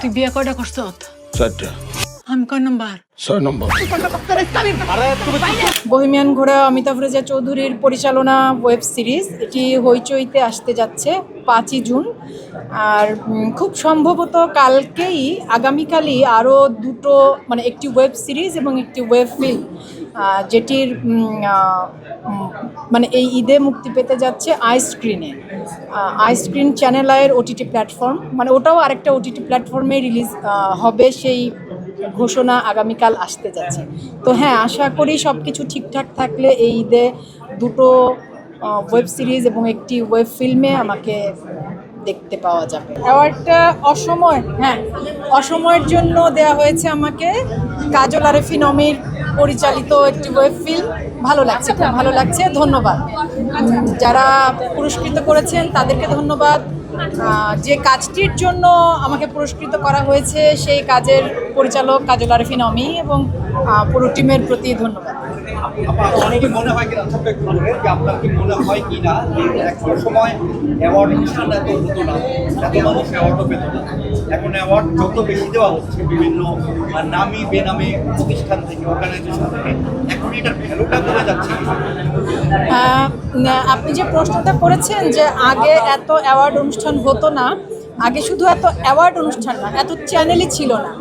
তুই বিয়ে কয়টা করছ? 4টা। আমি কয় নাম্বার? 6 নম্বর। বহিমিয়ান ঘোড়া অমিতাভ রেজা চৌধুরীর পরিচালনা ওয়েব সিরিজ, এটি হইচইতে আসতে যাচ্ছে 5ই জুন। আর খুব সম্ভবত কালকেই আগামীকালই আরও দুটো, মানে একটি ওয়েব সিরিজ এবং একটি ওয়েব ফিল্ম, যেটির মানে এই ঈদে মুক্তি পেতে যাচ্ছে আইস্ক্রিনে। আইস্ক্রিন চ্যানেল আয়ের ওটিটি প্ল্যাটফর্ম, মানে ওটাও আরেকটা ওটিটি প্ল্যাটফর্মে রিলিজ হবে, সেই ঘোষণা আগামীকাল আসতে যাচ্ছে। তো হ্যাঁ, আশা করি সব কিছু ঠিকঠাক থাকলে এই ঈদে দুটো ওয়েব সিরিজ এবং একটি ওয়েব ফিল্মে আমাকে দেখতে পাওয়া যাবে। অ্যাওয়ার্ডটা অসময়, হ্যাঁ, অসময়ের জন্য দেয়া হয়েছে আমাকে। কাজল আরেফিন অমির পরিচালিত একটি ওয়েব ফিল্ম। ভালো লাগছে, খুব ভালো লাগছে। ধন্যবাদ যারা পুরস্কৃত করেছেন, তাদেরকে ধন্যবাদ। যে কাজটির জন্য আমাকে পুরস্কৃত করা হয়েছে সেই কাজের পরিচালক কাজল আরেফিন অমি এবং পুরো টিমের প্রতি ধন্যবাদ। অনেকে মনে হয় কিনা যে আপনার কি মনে হয় কিনা একটা সময় অ্যাওয়ার্ড অনুষ্ঠান এত হতো না, এত মানুষ অ্যাওয়ার্ডও পেত না। এখন অ্যাওয়ার্ড যত বেশি দেওয়া হচ্ছে বিভিন্ন নামি বেনামি প্রতিষ্ঠান থেকে, অর্গানাইজেশন থেকে, এখন এটার ভ্যালুটা কমে যাচ্ছে। আপনি যে প্রশ্নটা করেছেন যে আগে এত অ্যাওয়ার্ড অনুষ্ঠান হতো না, আগে শুধু এত অ্যাওয়ার্ড অনুষ্ঠান না, এত চ্যানেলই ছিল না।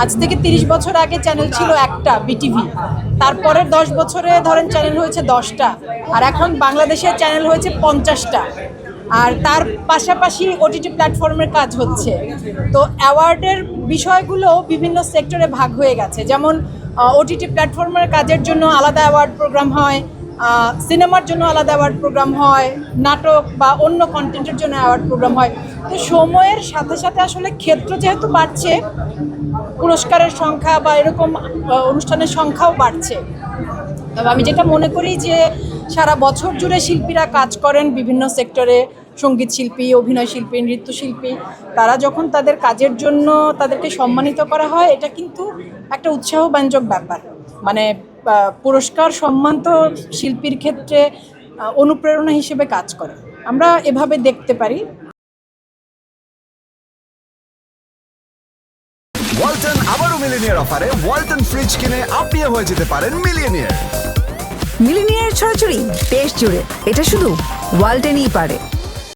আজ থেকে 30 বছর আগে চ্যানেল ছিল একটা, বিটিভি। তারপরের 10 বছরে ধরেন চ্যানেল হয়েছে 10টা, আর এখন বাংলাদেশের চ্যানেল হয়েছে 50টা। আর তার পাশাপাশি ওটিটি প্ল্যাটফর্মের কাজ হচ্ছে। তো অ্যাওয়ার্ডের বিষয়গুলো বিভিন্ন সেক্টরে ভাগ হয়ে গেছে। যেমন ওটিটি প্ল্যাটফর্মের কাজের জন্য আলাদা অ্যাওয়ার্ড প্রোগ্রাম হয়, সিনেমার জন্য আলাদা অ্যাওয়ার্ড প্রোগ্রাম হয়, নাটক বা অন্য কন্টেন্টের জন্য অ্যাওয়ার্ড প্রোগ্রাম হয়। তো সময়ের সাথে সাথে আসলে ক্ষেত্র যেহেতু বাড়ছে, পুরস্কারের সংখ্যা বা এরকম অনুষ্ঠানের সংখ্যাও বাড়ছে। তবে আমি যেটা মনে করি যে সারা বছর জুড়ে শিল্পীরা কাজ করেন বিভিন্ন সেক্টরে, সঙ্গীত শিল্পী, অভিনয় শিল্পী, নৃত্যশিল্পী, তারা যখন তাদের কাজের জন্য তাদেরকে সম্মানিত করা হয়, এটা কিন্তু একটা উৎসাহব্যঞ্জক ব্যাপার। মানে পুরস্কার সম্মান তো শিল্পীর ক্ষেত্রে অনুপ্রেরণা হিসেবে কাজ করে, আমরা এভাবে দেখতে পারি। ওয়ালটন আবারও মিলিনিয়ার অফারে ওয়ালটন ফ্রিজ কিনে আপনিও হয়ে যেতে পারেন মিলিয়নিয়ার। মিলিনিয়ার ছড়াছড়ি দেশ জুড়ে, এটা শুধু ওয়ালটেনই পারে।